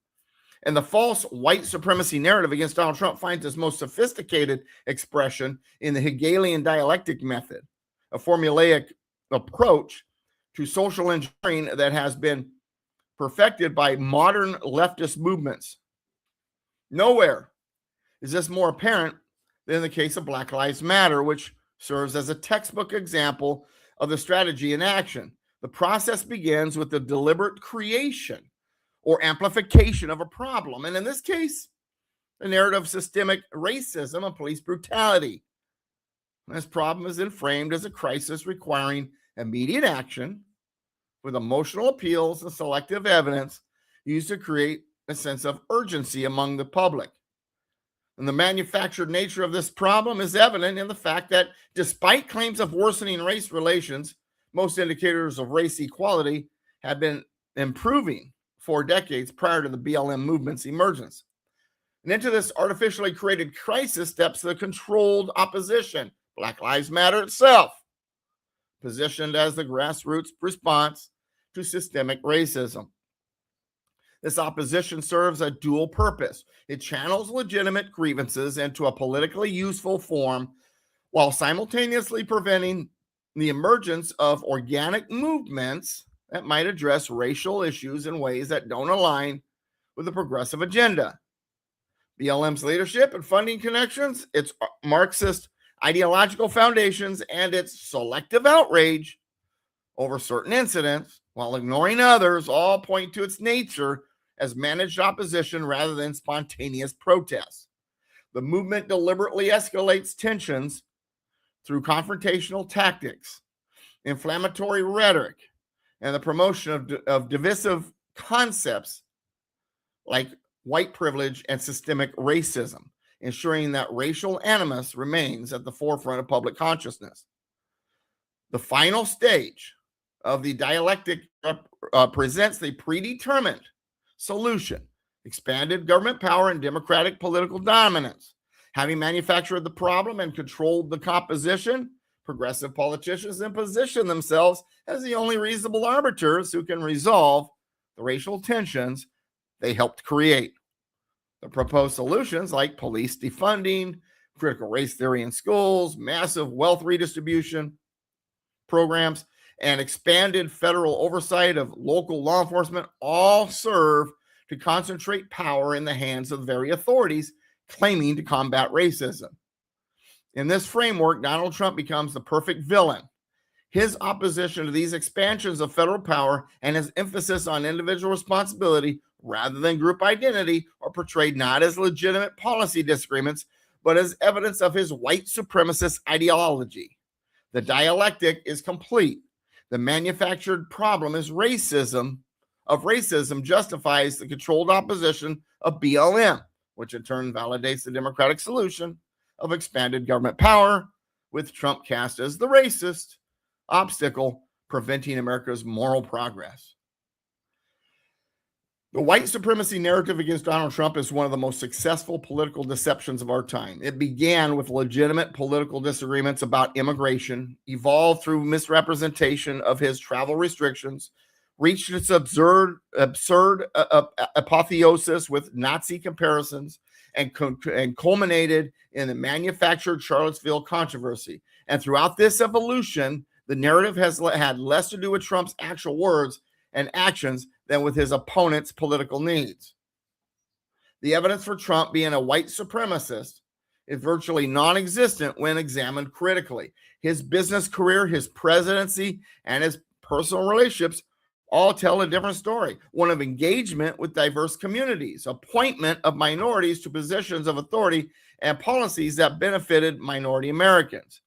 And the false white supremacy narrative against Donald Trump finds its most sophisticated expression in the Hegelian dialectic method, a formulaic approach to social engineering that has been perfected by modern leftist movements. Nowhere is this more apparent than in the case of Black Lives Matter, which serves as a textbook example of the strategy in action. The process begins with the deliberate creation or amplification of a problem. And in this case, the narrative of systemic racism and police brutality. This problem is then framed as a crisis requiring immediate action with emotional appeals and selective evidence used to create a sense of urgency among the public. And the manufactured nature of this problem is evident in the fact that despite claims of worsening race relations, most indicators of race equality have been improving for decades prior to the BLM movement's emergence. And into this artificially created crisis steps the controlled opposition, Black Lives Matter itself, positioned as the grassroots response to systemic racism. This opposition serves a dual purpose. It channels legitimate grievances into a politically useful form while simultaneously preventing the emergence of organic movements that might address racial issues in ways that don't align with the progressive agenda. BLM's leadership and funding connections, its Marxist ideological foundations, and its selective outrage over certain incidents while ignoring others all point to its nature as managed opposition rather than spontaneous protests. The movement deliberately escalates tensions through confrontational tactics, inflammatory rhetoric, and the promotion of divisive concepts like white privilege and systemic racism, ensuring that racial animus remains at the forefront of public consciousness. The final stage of the dialectic presents the predetermined solution: expanded government power and democratic political dominance. Having manufactured the problem and controlled the composition, progressive politicians then position themselves as the only reasonable arbiters who can resolve the racial tensions they helped create. The proposed solutions, like police defunding, critical race theory in schools, massive wealth redistribution programs, and expanded federal oversight of local law enforcement, all serve to concentrate power in the hands of the very authorities claiming to combat racism. In this framework, Donald Trump becomes the perfect villain. His opposition to these expansions of federal power and his emphasis on individual responsibility rather than group identity are portrayed not as legitimate policy disagreements, but as evidence of his white supremacist ideology. The dialectic is complete. The manufactured problem is racism justifies the controlled opposition of BLM, which in turn validates the democratic solution of expanded government power, with Trump cast as the racist obstacle preventing America's moral progress. The white supremacy narrative against Donald Trump is one of the most successful political deceptions of our time. It began with legitimate political disagreements about immigration, evolved through misrepresentation of his travel restrictions, reached its absurd apotheosis with Nazi comparisons, and culminated in the manufactured Charlottesville controversy. And throughout this evolution, the narrative has had less to do with Trump's actual words and actions than with his opponent's political needs. The evidence for Trump being a white supremacist is virtually non-existent when examined critically. His business career, his presidency, and his personal relationships all tell a different story, one of engagement with diverse communities, appointment of minorities to positions of authority, and policies that benefited minority Americans.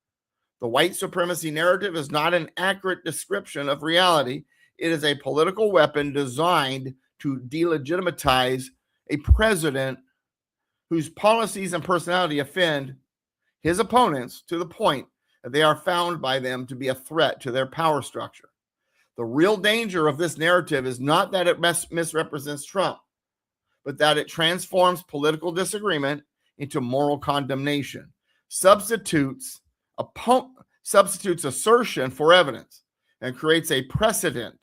The white supremacy narrative is not an accurate description of reality. It is a political weapon designed to delegitimize a president whose policies and personality offend his opponents to the point that they are found by them to be a threat to their power structure. The real danger of this narrative is not that it misrepresents Trump, but that it transforms political disagreement into moral condemnation, substitutes assertion for evidence, and creates a precedent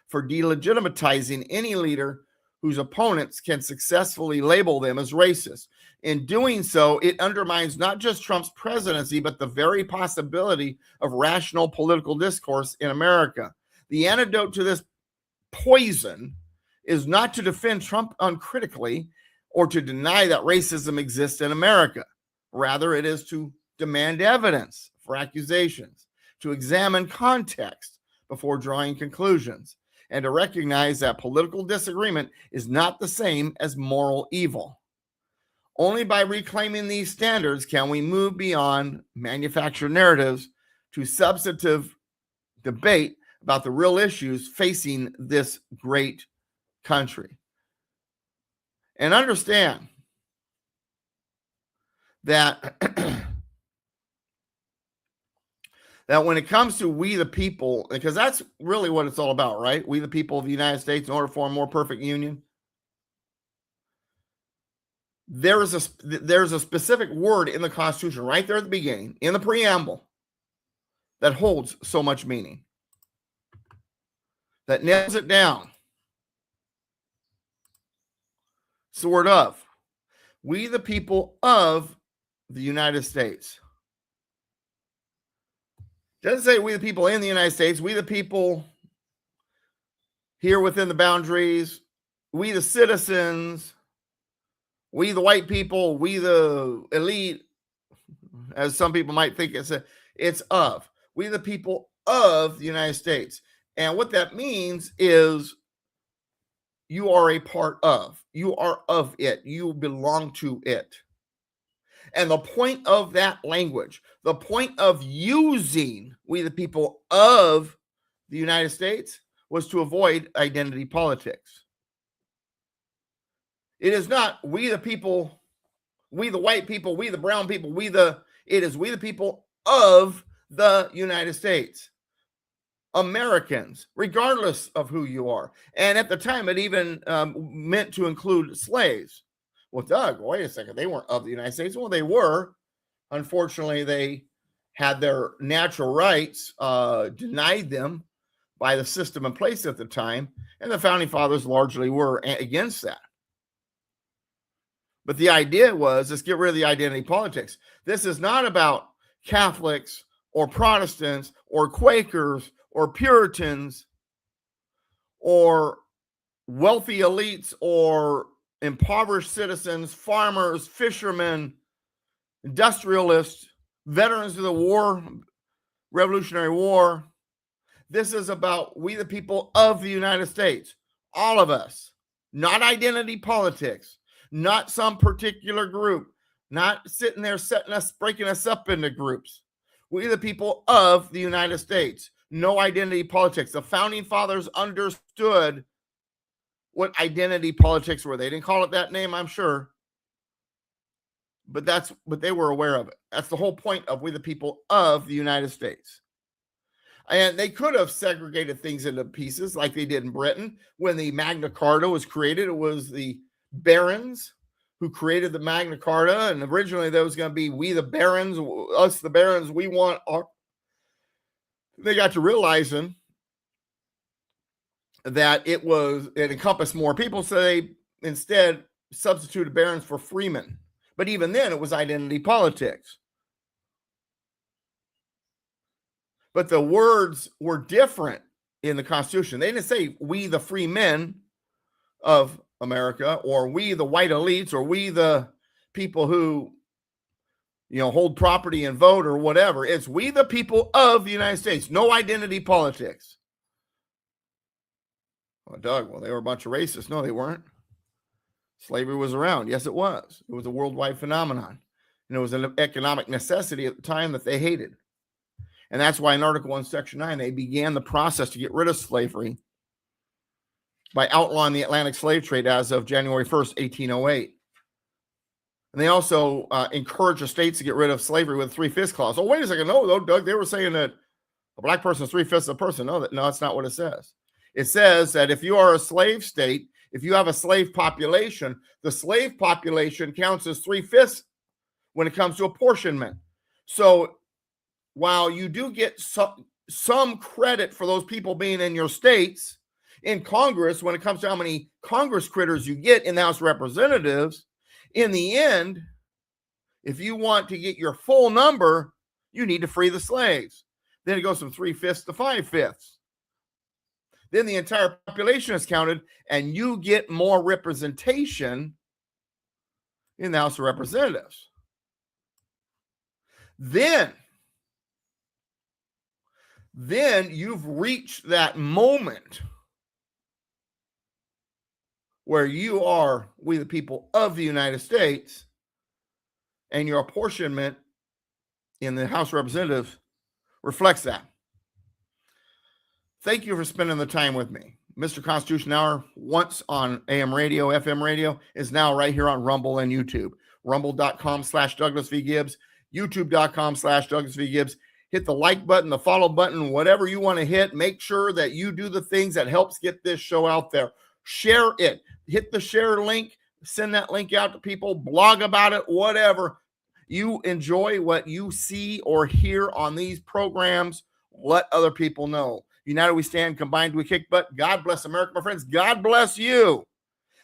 for delegitimizing any leader whose opponents can successfully label them as racist. In doing so, it undermines not just Trump's presidency, but the very possibility of rational political discourse in America. The antidote to this poison is not to defend Trump uncritically or to deny that racism exists in America. Rather, it is to demand evidence for accusations, to examine context before drawing conclusions, and to recognize that political disagreement is not the same as moral evil. Only by reclaiming these standards can we move beyond manufactured narratives to substantive debate about the real issues facing this great country. And understand that that when it comes to we the people, because that's really what it's all about, right? We the people of the United States, in order for a more perfect union. There's a specific word in the Constitution right there at the beginning, in the preamble, that holds so much meaning. that nails it down. It's the word of. We the people of the United States. It doesn't say we the people in the United States. We the people here within the boundaries. We the citizens. We the white people. We the elite. As some people might think it's of. We the people of the United States. And what that means is you are a part of. You are of it. You belong to it. And the point of that language, the point of using we the people of the United States was to avoid identity politics. It is not we the people, we the white people, we the brown people, it is we the people of the United States. Americans, regardless of who you are. And at the time, it even meant to include slaves. Well, Doug, wait a second. They weren't of the United States. Well, they were. Unfortunately, they had their natural rights denied them by the system in place at the time. And the founding fathers largely were against that. But the idea was, let's get rid of the identity politics. This is not about Catholics or Protestants or Quakers or Puritans or wealthy elites or impoverished citizens, farmers, fishermen, industrialists, veterans of the war, Revolutionary War. This is about we the people of the United States, all of us, not identity politics, not some particular group, not sitting there breaking us up into groups. We the people of the United States. No identity politics. The founding fathers understood what identity politics were. They didn't call it that name, I'm sure. But they were aware of it. That's the whole point of we the people of the United States. And they could have segregated things into pieces like they did in Britain. When the Magna Carta was created, it was the barons who created the Magna Carta. And originally there was going to be we the barons, us the barons, we want our... They got to realizing that it encompassed more people, so they instead substituted barons for freemen. But even then, it was identity politics. But the words were different in the Constitution. They didn't say we the free men of America, or we the white elites, or we the people who hold property and vote or whatever. It's we the people of the United States. No identity politics. Well, Doug, they were a bunch of racists. No, they weren't. Slavery was around. Yes, it was. It was a worldwide phenomenon. And it was an economic necessity at the time that they hated. And that's why in Article 1, Section 9, they began the process to get rid of slavery by outlawing the Atlantic slave trade as of January 1st, 1808. And they also encouraged the states to get rid of slavery with a 3/5 clause. Oh, wait a second. No, Doug, they were saying that a black person is 3/5 of a person. No, that's not what it says. It says that if you are a slave state, if you have a slave population, the slave population counts as 3/5 when it comes to apportionment. So while you do get some credit for those people being in your states, in Congress, when it comes to how many Congress critters you get in the House of Representatives, in the end, if you want to get your full number, you need to free the slaves. Then it goes from 3/5 to 5/5. Then the entire population is counted, and you get more representation in the House of Representatives. Then you've reached that moment where you are we the people of the United States, and your apportionment in the House of Representatives reflects that. Thank you for spending the time with me. Mr. Constitution Hour, once on AM radio, FM radio, is now right here on Rumble and YouTube. Rumble.com/Douglas V. Gibbs, YouTube.com/Douglas V. Gibbs. Hit the like button, the follow button, whatever you want to hit. Make sure that you do the things that helps get this show out there. Share it. Hit the share link. Send that link out to people. Blog about it, whatever. You enjoy what you see or hear on these programs. Let other people know. United we stand, combined we kick butt. God bless America, my friends. God bless you.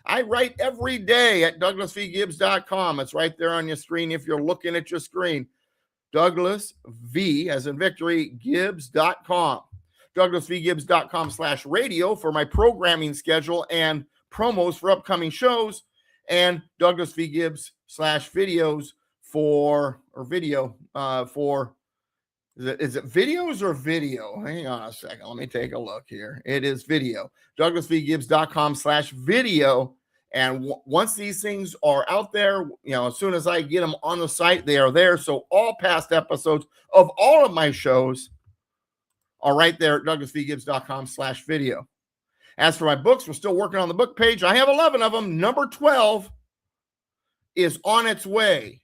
I write every day at DouglasVGibbs.com. It's right there on your screen if you're looking at your screen. Douglas V, as in victory, Gibbs.com. DouglasVGibbs.com/radio for my programming schedule and promos for upcoming shows. And Douglas V. Gibbs/videos for is it videos or video? Hang on a second. Let me take a look here. It is video. DouglasVGibbs.com/video. And once these things are out there, as soon as I get them on the site, they are there. So all past episodes of all of my shows are right there at DouglasVGibbs.com/video. As for my books, we're still working on the book page. I have 11 of them. Number 12 is on its way.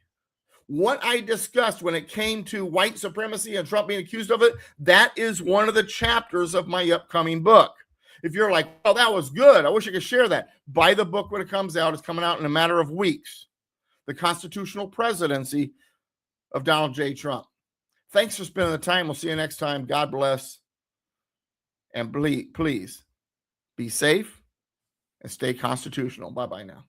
What I discussed when it came to white supremacy and Trump being accused of it, that is one of the chapters of my upcoming book. If you're like, oh, that was good, I wish I could share that, buy the book when it comes out. It's coming out in a matter of weeks. The Constitutional Presidency of Donald J. Trump. Thanks for spending the time. We'll see you next time. God bless. And please be safe and stay constitutional. Bye-bye now.